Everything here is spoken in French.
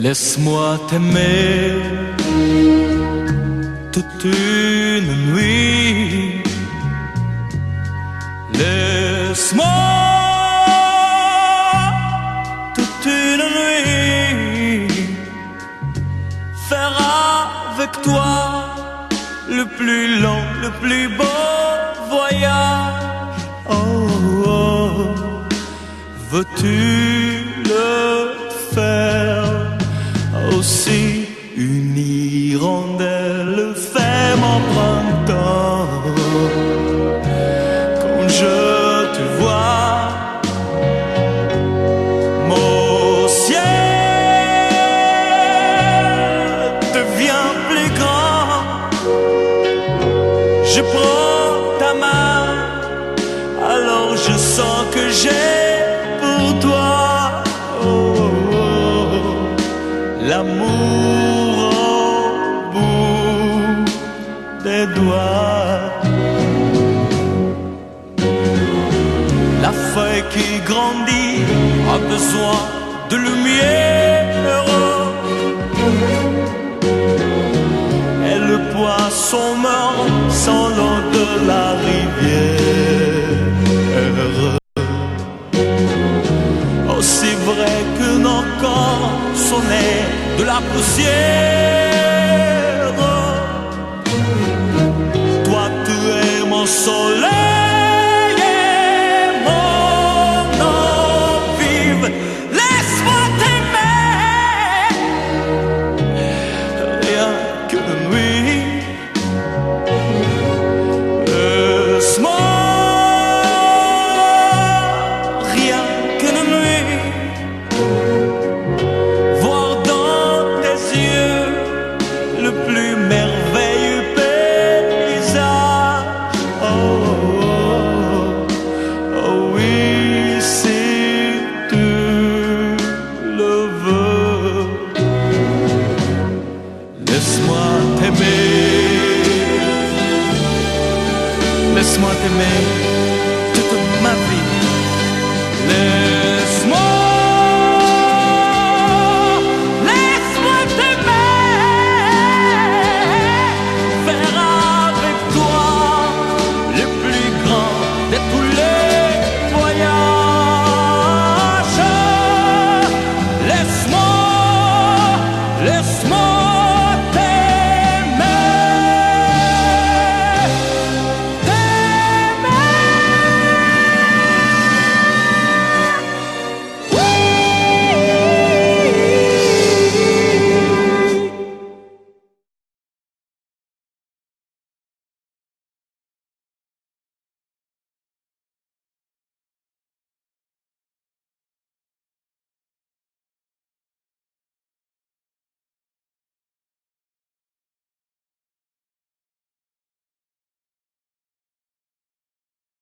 Laisse-moi t'aimer toute une nuit. Laisse-moi toute une nuit faire avec toi le plus long, le plus beau voyage. Oh, oh. Veux-tu le faire aussi? Une hirondelle fait mon printemps. Quand je te vois, mon ciel devient plus grand. Je prends ta main, alors je sens que j'ai pour toi l'amour au bout des doigts. La feuille qui grandit a besoin de lumière, et le poisson meurt sans l'eau de la rivière. Aussi vrai que nos corps sont nés de la poussière, toi tu es mon soleil et mon eau vive. Laisse-moi